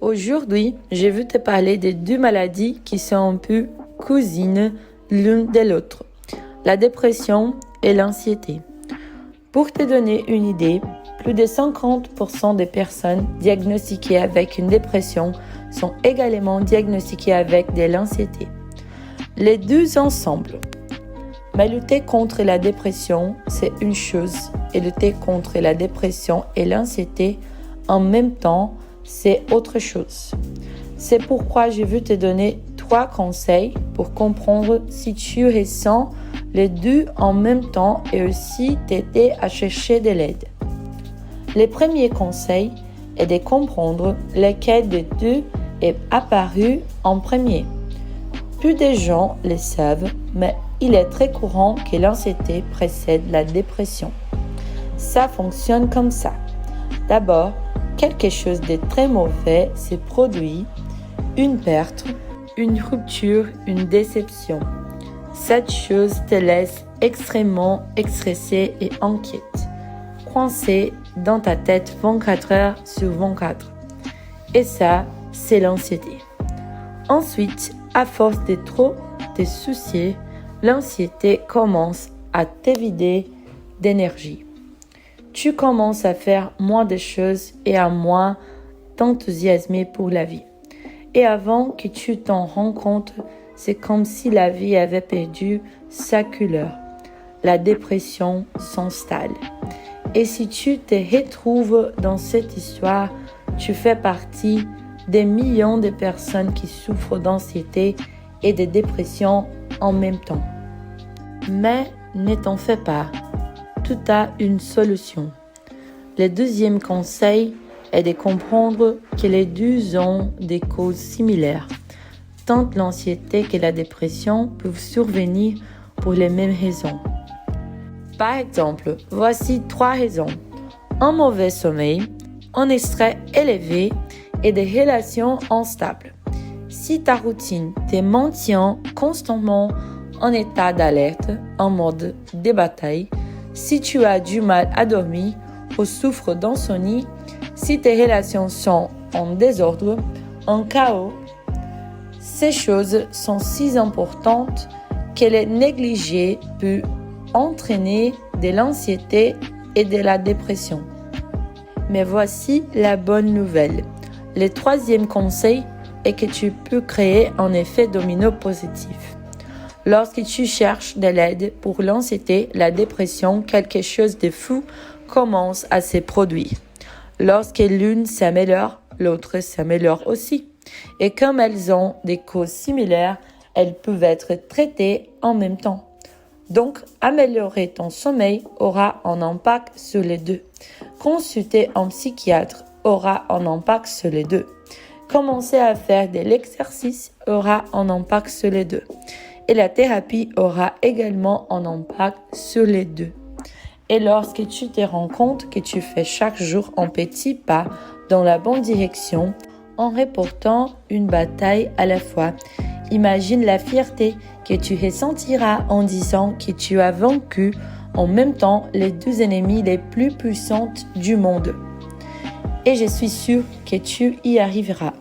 Aujourd'hui, je veux te parler de deux maladies qui sont un peu cousines l'une de l'autre, la dépression et l'anxiété. Pour te donner une idée, plus de 50% des personnes diagnostiquées avec une dépression sont également diagnostiquées avec de l'anxiété. Les deux ensemble. Mais lutter contre la dépression, c'est une chose, et lutter contre la dépression et l'anxiété en même temps, c'est autre chose. C'est pourquoi je veux te donner 3 conseils pour comprendre si tu ressens les deux en même temps et aussi t'aider à chercher de l'aide. Le premier conseil est de comprendre lequel des deux est apparu en premier. Peu de gens le savent, mais il est très courant que l'anxiété précède la dépression. Ça fonctionne comme ça. D'abord, quelque chose de très mauvais se produit, une perte, une rupture, une déception. Cette chose te laisse extrêmement stressé et inquiète, coincé dans ta tête 24 heures sur 24. Et ça, c'est l'anxiété. Ensuite, à force de trop te soucier, l'anxiété commence à te vider d'énergie. Tu commences à faire moins de choses et à moins t'enthousiasmer pour la vie. Et avant que tu t'en rends compte, c'est comme si la vie avait perdu sa couleur. La dépression s'installe. Et si tu te retrouves dans cette histoire, tu fais partie des millions de personnes qui souffrent d'anxiété et de dépression en même temps. Mais ne t'en fais pas. Tout a une solution. Le deuxième conseil est de comprendre que les deux ont des causes similaires. Tant l'anxiété que la dépression peuvent survenir pour les mêmes raisons. Par exemple, voici 3 raisons. Un mauvais sommeil, un stress élevé et des relations instables. Si ta routine te maintient constamment en état d'alerte, en mode de bataille, si tu as du mal à dormir ou souffres d'insomnie, si tes relations sont en désordre, en chaos, ces choses sont si importantes que les négliger peut entraîner de l'anxiété et de la dépression. Mais voici la bonne nouvelle. Le troisième conseil est que tu peux créer un effet domino positif. Lorsque tu cherches de l'aide pour l'anxiété, la dépression, quelque chose de fou commence à se produire. Lorsque l'une s'améliore, l'autre s'améliore aussi. Et comme elles ont des causes similaires, elles peuvent être traitées en même temps. Donc, améliorer ton sommeil aura un impact sur les deux. Consulter un psychiatre aura un impact sur les deux. Commencer à faire de l'exercice aura un impact sur les deux. Et la thérapie aura également un impact sur les deux. Et lorsque tu te rends compte que tu fais chaque jour un petit pas dans la bonne direction, en reportant une bataille à la fois, imagine la fierté que tu ressentiras en disant que tu as vaincu en même temps les deux ennemis les plus puissants du monde. Et je suis sûre que tu y arriveras.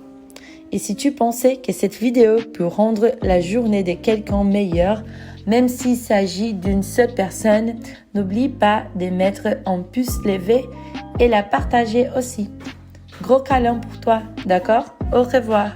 Et si tu pensais que cette vidéo peut rendre la journée de quelqu'un meilleure, même s'il s'agit d'une seule personne, n'oublie pas de mettre un pouce levé et la partager aussi. Gros câlin pour toi, d'accord? Au revoir.